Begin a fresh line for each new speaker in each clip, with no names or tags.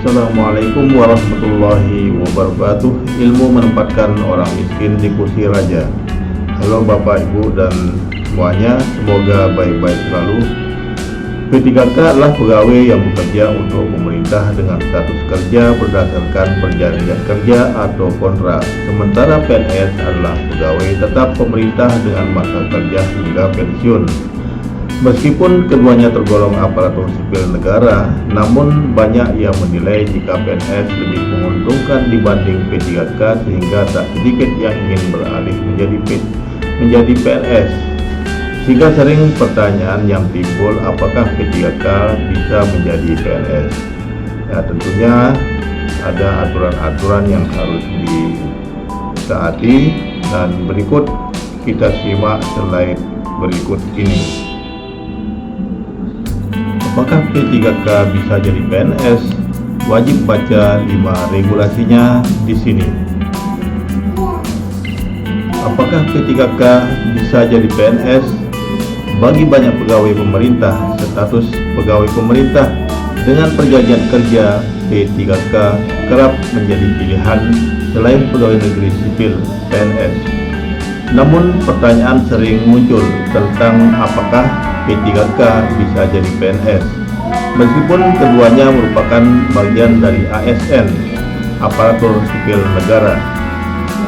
Assalamualaikum warahmatullahi wabarakatuh. Ilmu menempatkan orang miskin di kursi raja. Halo Bapak Ibu dan semuanya, semoga baik-baik selalu. P3K adalah pegawai yang bekerja untuk pemerintah dengan status kerja berdasarkan perjanjian kerja atau kontrak. Sementara PNS adalah pegawai tetap pemerintah dengan masa kerja hingga pensiun. Meskipun keduanya tergolong aparatur sipil negara, namun banyak yang menilai jika PNS lebih menguntungkan dibanding P3K sehingga tak sedikit yang ingin beralih menjadi PNS. Sehingga sering pertanyaan yang timbul, apakah P3K bisa menjadi PNS? Ya, tentunya ada aturan-aturan yang harus ditaati dan berikut kita simak slide berikut ini. Apakah P3K bisa jadi PNS? Wajib baca 5 regulasinya di sini. Apakah P3K bisa jadi PNS? Bagi banyak pegawai pemerintah, status pegawai pemerintah dengan perjanjian kerja, P3K kerap menjadi pilihan selain pegawai negeri sipil PNS. Namun pertanyaan sering muncul tentang apakah P3K bisa jadi PNS. Meskipun keduanya merupakan bagian dari ASN, aparatur sipil negara,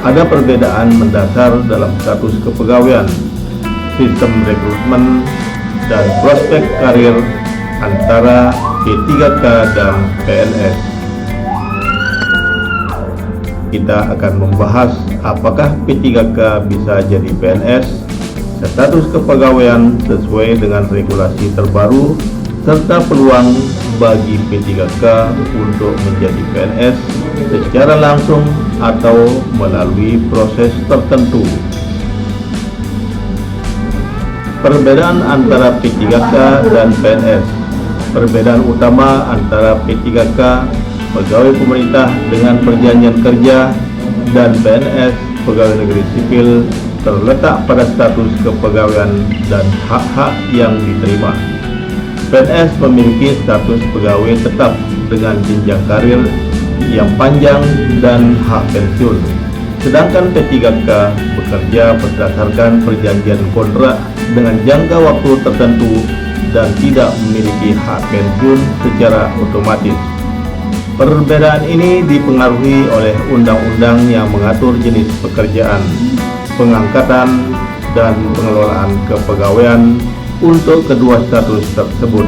ada perbedaan mendasar dalam status kepegawaian, sistem rekrutmen, dan prospek karir antara P3K dan PNS. Kita akan membahas apakah P3K bisa jadi PNS, status kepegawaian sesuai dengan regulasi terbaru, serta peluang bagi P3K untuk menjadi PNS secara langsung atau melalui proses tertentu. Perbedaan antara P3K dan PNS. Perbedaan utama antara P3K, pegawai pemerintah dengan perjanjian kerja, dan PNS, pegawai negeri sipil, terletak pada status kepegawaian dan hak-hak yang diterima. PNS memiliki status pegawai tetap dengan jenjang karir yang panjang dan hak pensiun. Sedangkan P3K bekerja berdasarkan perjanjian kontrak dengan jangka waktu tertentu dan tidak memiliki hak pensiun secara otomatis. Perbedaan ini dipengaruhi oleh undang-undang yang mengatur jenis pekerjaan, pengangkatan, dan pengelolaan kepegawaian untuk kedua status tersebut,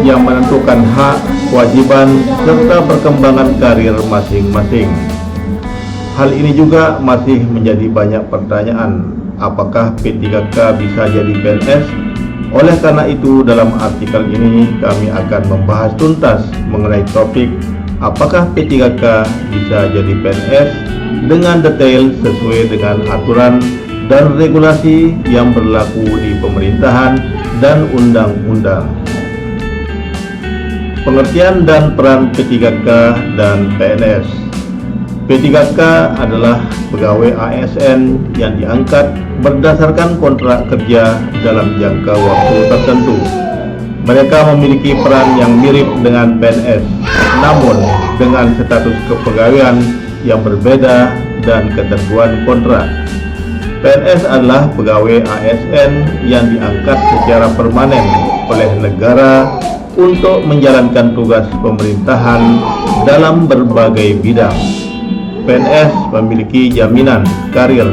yang menentukan hak, kewajiban, serta perkembangan karir masing-masing. Hal ini juga masih menjadi banyak pertanyaan, apakah P3K bisa jadi PNS? Oleh karena itu, dalam artikel ini kami akan membahas tuntas mengenai topik apakah P3K bisa jadi PNS dengan detail sesuai dengan aturan dan regulasi yang berlaku di pemerintahan dan undang-undang. Pengertian dan peran P3K dan PNS. P3K adalah pegawai ASN yang diangkat berdasarkan kontrak kerja dalam jangka waktu tertentu. Mereka memiliki peran yang mirip dengan PNS, namun dengan status kepegawaian yang berbeda dan ketentuan kontrak. PNS adalah pegawai ASN yang diangkat secara permanen oleh negara untuk menjalankan tugas pemerintahan dalam berbagai bidang. PNS memiliki jaminan karir,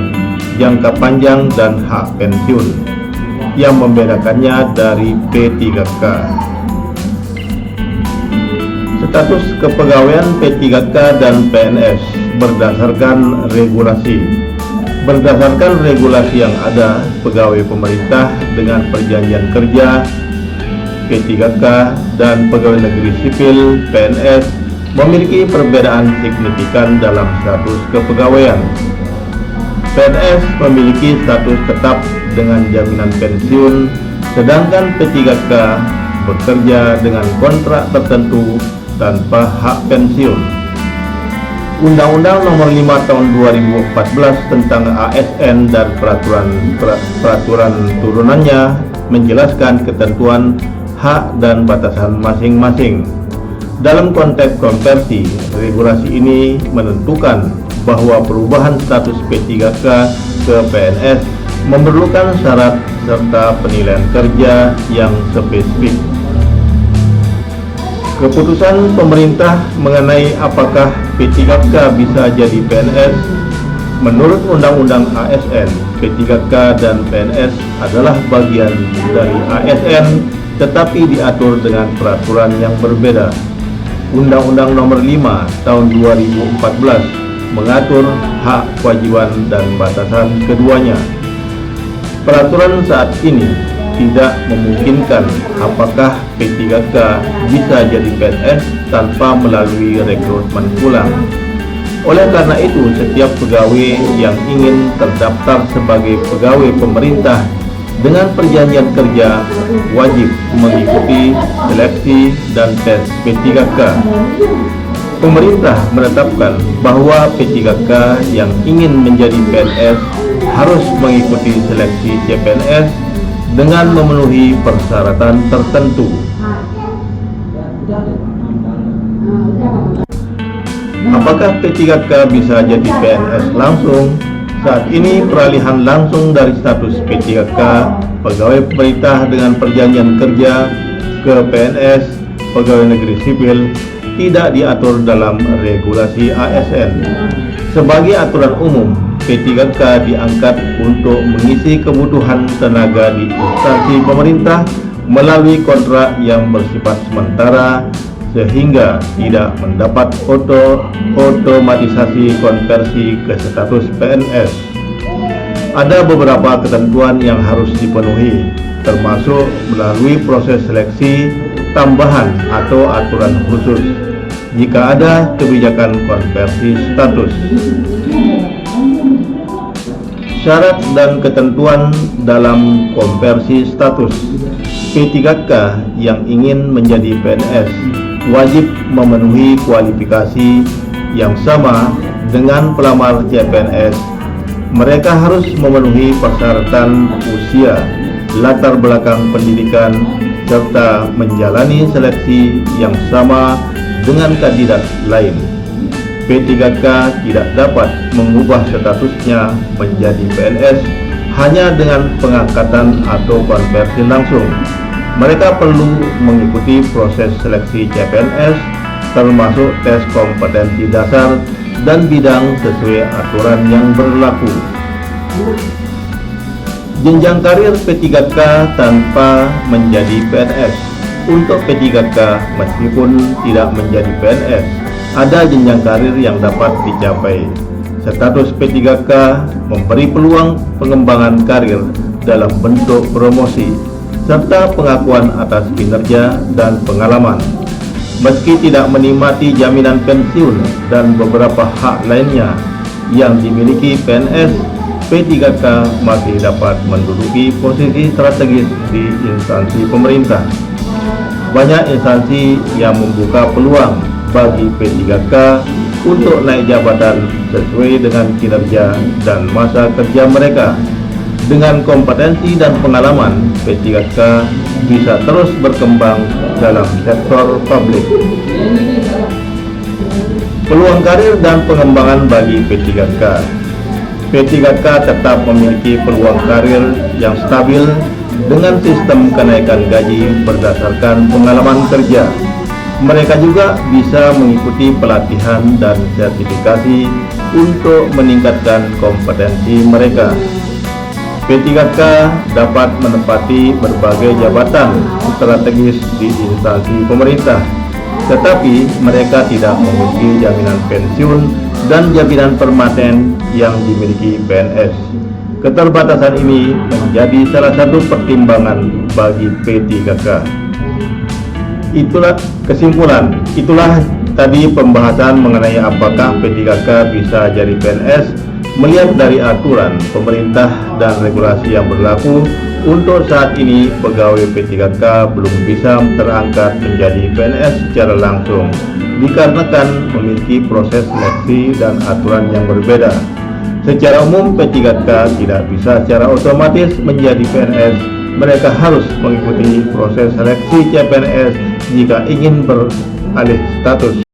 jangka panjang, dan hak pensiun yang membedakannya dari P3K. Status kepegawaian P3K dan PNS berdasarkan regulasi. Berdasarkan regulasi yang ada, pegawai pemerintah dengan perjanjian kerja P3K dan pegawai negeri sipil PNS memiliki perbedaan signifikan dalam status kepegawaian. PNS memiliki status tetap dengan jaminan pensiun, sedangkan P3K bekerja dengan kontrak tertentu tanpa hak pensiun. Undang-Undang Nomor 5 Tahun 2014 tentang ASN dan peraturan turunannya menjelaskan ketentuan hak dan batasan masing-masing. Dalam konteks konversi, regulasi ini menentukan bahwa perubahan status P3K ke PNS memerlukan syarat serta penilaian kerja yang spesifik. Keputusan pemerintah mengenai apakah P3K bisa jadi PNS menurut Undang-Undang ASN, P3K dan PNS adalah bagian dari ASN tetapi diatur dengan peraturan yang berbeda. Undang-Undang Nomor 5 Tahun 2014 mengatur hak, kewajiban, dan batasan keduanya. Peraturan saat ini tidak memungkinkan apakah P3K bisa jadi PNS tanpa melalui rekrutmen ulang. Oleh karena itu, setiap pegawai yang ingin terdaftar sebagai pegawai pemerintah dengan perjanjian kerja wajib mengikuti seleksi dan tes P3K. Pemerintah menetapkan bahwa P3K yang ingin menjadi PNS harus mengikuti seleksi CPNS dengan memenuhi persyaratan tertentu. Apakah P3K bisa jadi PNS langsung? Saat ini peralihan langsung dari status P3K pegawai pemerintah dengan perjanjian kerja ke PNS pegawai negeri sipil tidak diatur dalam regulasi ASN. Sebagai aturan umum, P3K diangkat untuk mengisi kebutuhan tenaga di instansi pemerintah melalui kontrak yang bersifat sementara sehingga tidak mendapat otomatisasi konversi ke status PNS. Ada beberapa ketentuan yang harus dipenuhi, termasuk melalui proses seleksi tambahan atau aturan khusus jika ada kebijakan konversi status. Syarat dan ketentuan dalam konversi status. P3K yang ingin menjadi PNS wajib memenuhi kualifikasi yang sama dengan pelamar CPNS. Mereka harus memenuhi persyaratan usia, latar belakang pendidikan, serta menjalani seleksi yang sama dengan kandidat lain. P3K tidak dapat mengubah statusnya menjadi PNS hanya dengan pengangkatan atau konversi langsung. Mereka perlu mengikuti proses seleksi CPNS, termasuk tes kompetensi dasar dan bidang sesuai aturan yang berlaku. Jenjang karir P3K tanpa menjadi PNS. Untuk P3K, meskipun tidak menjadi PNS, ada jenjang karir yang dapat dicapai. Status P3K memberi peluang pengembangan karir dalam bentuk promosi serta pengakuan atas kinerja dan pengalaman. Meski tidak menikmati jaminan pensiun dan beberapa hak lainnya yang dimiliki PNS, P3K masih dapat menduduki posisi strategis di instansi pemerintah. Banyak instansi yang membuka peluang bagi P3K untuk naik jabatan sesuai dengan kinerja dan masa kerja mereka. Dengan kompetensi dan pengalaman, P3K bisa terus berkembang dalam sektor publik. Peluang karir dan pengembangan bagi P3K. P3K tetap memiliki peluang karir yang stabil dengan sistem kenaikan gaji berdasarkan pengalaman kerja. Mereka juga bisa mengikuti pelatihan dan sertifikasi untuk meningkatkan kompetensi mereka. P3K dapat menempati berbagai jabatan strategis di instansi pemerintah, tetapi mereka tidak memiliki jaminan pensiun dan jaminan permanen yang dimiliki PNS. Keterbatasan ini menjadi salah satu pertimbangan bagi P3K. Itulah kesimpulan. Itulah tadi pembahasan mengenai apakah P3K bisa jadi PNS melihat dari aturan pemerintah dan regulasi yang berlaku. Untuk saat ini pegawai P3K belum bisa terangkat menjadi PNS secara langsung dikarenakan memiliki proses seleksi dan aturan yang berbeda. Secara umum P3K tidak bisa secara otomatis menjadi PNS. Mereka harus mengikuti proses seleksi CPNS jika ingin alih status.